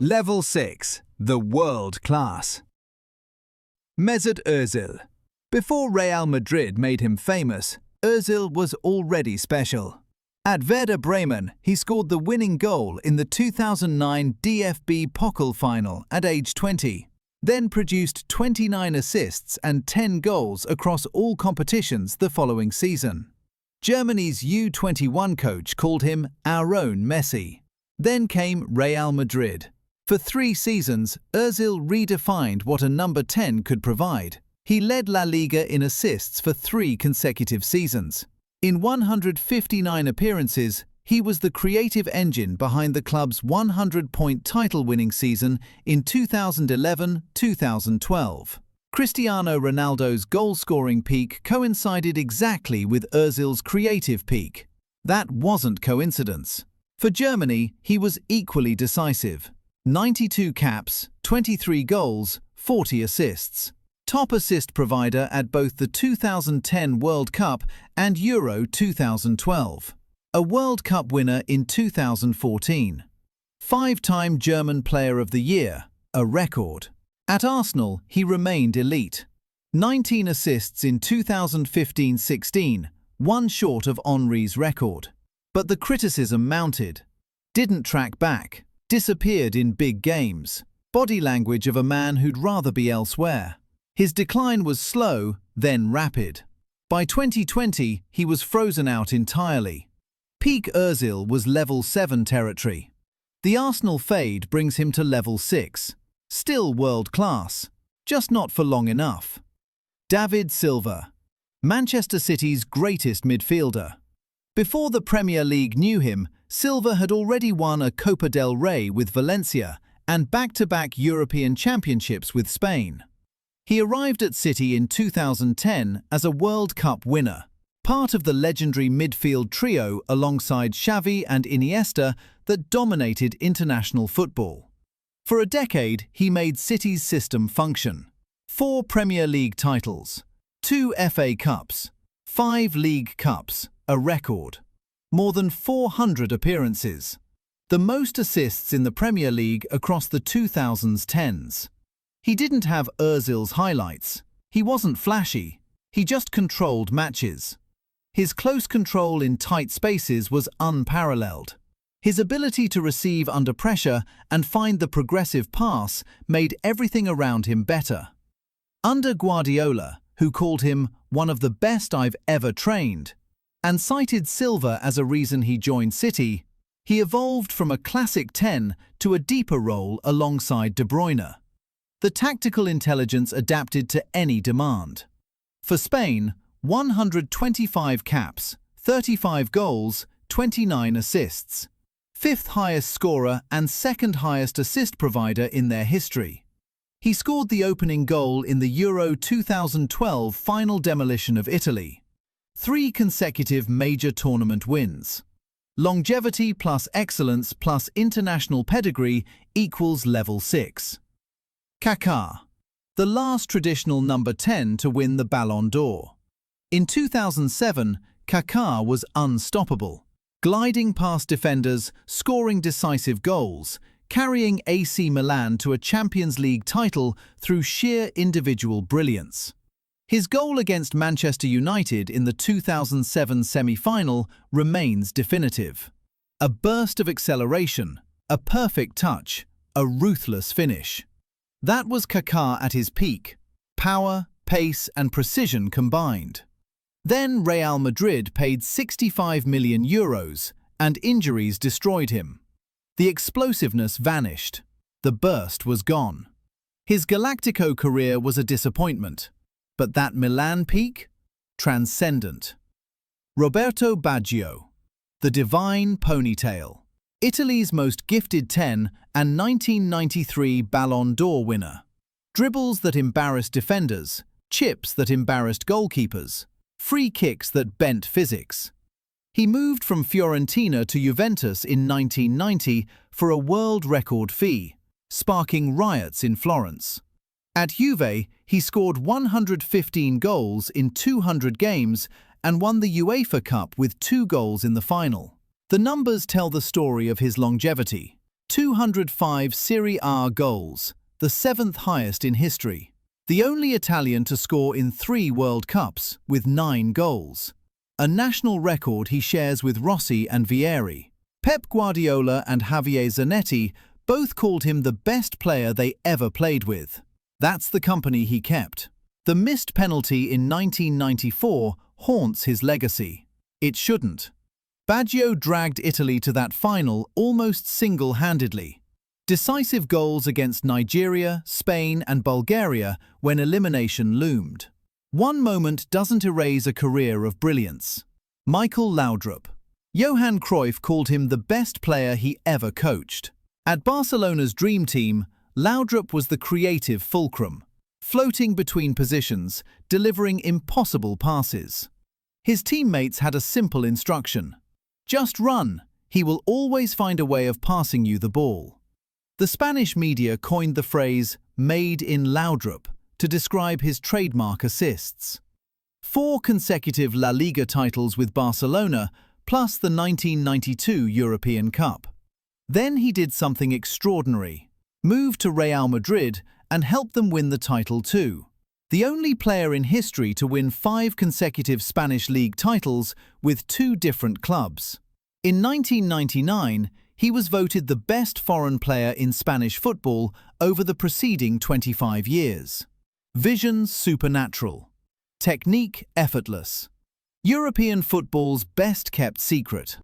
Level 6. The World Class. Mesut Ozil. Before Real Madrid made him famous, Ozil was already special. At Werder Bremen, he scored the winning goal in the 2009 DFB Pokal final at age 20, then produced 29 assists and 10 goals across all competitions the following season. Germany's U21 coach called him our own Messi. Then came Real Madrid. For 3 seasons, Ozil redefined what a number 10 could provide. He led La Liga in assists for 3 consecutive seasons. In 159 appearances, he was the creative engine behind the club's 100-point title-winning season in 2011-2012. Cristiano Ronaldo's goal-scoring peak coincided exactly with Ozil's creative peak. That wasn't coincidence. For Germany, he was equally decisive. 92 caps, 23 goals, 40 assists. Top assist provider at both the 2010 World Cup and Euro 2012. A World Cup winner in 2014. 5-time German Player of the Year, a record. At Arsenal, he remained elite. 19 assists in 2015-16, one short of Henry's record. But the criticism mounted. Didn't track back. Disappeared in big games. Body language of a man who'd rather be elsewhere. His decline was slow, then rapid. By 2020, he was frozen out entirely. Peak Ozil was level 7 territory. The Arsenal fade brings him to level 6. Still world class, just not for long enough. David Silva. Manchester City's greatest midfielder. Before the Premier League knew him, Silva had already won a Copa del Rey with Valencia and back-to-back European Championships with Spain. He arrived at City in 2010 as a World Cup winner, part of the legendary midfield trio alongside Xavi and Iniesta that dominated international football. For a decade, he made City's system function. 4 Premier League titles, 2 FA Cups, 5 League Cups, a record. More than 400 appearances. The most assists in the Premier League across the 2010s. He didn't have Ozil's highlights. He wasn't flashy. He just controlled matches. His close control in tight spaces was unparalleled. His ability to receive under pressure and find the progressive pass made everything around him better. Under Guardiola, who called him one of the best I've ever trained, and cited Silva as a reason he joined City, he evolved from a classic 10 to a deeper role alongside De Bruyne. The tactical intelligence adapted to any demand. For Spain, 125 caps, 35 goals, 29 assists. 5th highest scorer and 2nd highest assist provider in their history. He scored the opening goal in the Euro 2012 final demolition of Italy. 3 consecutive major tournament wins. Longevity plus excellence plus international pedigree equals level 6. Kaká. The last traditional number 10 to win the Ballon d'Or. In 2007, Kaká was unstoppable. Gliding past defenders, scoring decisive goals, carrying AC Milan to a Champions League title through sheer individual brilliance. His goal against Manchester United in the 2007 semi-final remains definitive. A burst of acceleration, a perfect touch, a ruthless finish. That was Kaká at his peak. Power, pace and precision combined. Then Real Madrid paid €65 million and injuries destroyed him. The explosiveness vanished. The burst was gone. His Galactico career was a disappointment. But that Milan peak? Transcendent. Roberto Baggio. The divine ponytail. Italy's most gifted 10 and 1993 Ballon d'Or winner. Dribbles that embarrassed defenders, chips that embarrassed goalkeepers, free kicks that bent physics. He moved from Fiorentina to Juventus in 1990 for a world record fee, sparking riots in Florence. At Juve, he scored 115 goals in 200 games and won the UEFA Cup with 2 goals in the final. The numbers tell the story of his longevity. 205 Serie A goals, the seventh highest in history. The only Italian to score in 3 World Cups, with 9 goals. A national record he shares with Rossi and Vieri. Pep Guardiola and Javier Zanetti both called him the best player they ever played with. That's the company he kept. The missed penalty in 1994 haunts his legacy. It shouldn't. Baggio dragged Italy to that final almost single-handedly. Decisive goals against Nigeria, Spain and Bulgaria when elimination loomed. One moment doesn't erase a career of brilliance. Michael Laudrup. Johan Cruyff called him the best player he ever coached. At Barcelona's dream team, Laudrup was the creative fulcrum, floating between positions, delivering impossible passes. His teammates had a simple instruction. Just run, he will always find a way of passing you the ball. The Spanish media coined the phrase "made in Laudrup" to describe his trademark assists. 4 consecutive La Liga titles with Barcelona, plus the 1992 European Cup. Then he did something extraordinary, moved to Real Madrid and helped them win the title too. The only player in history to win 5 consecutive Spanish league titles with 2 different clubs. In 1999, he was voted the best foreign player in Spanish football over the preceding 25 years. Vision supernatural. Technique effortless. European football's best-kept secret.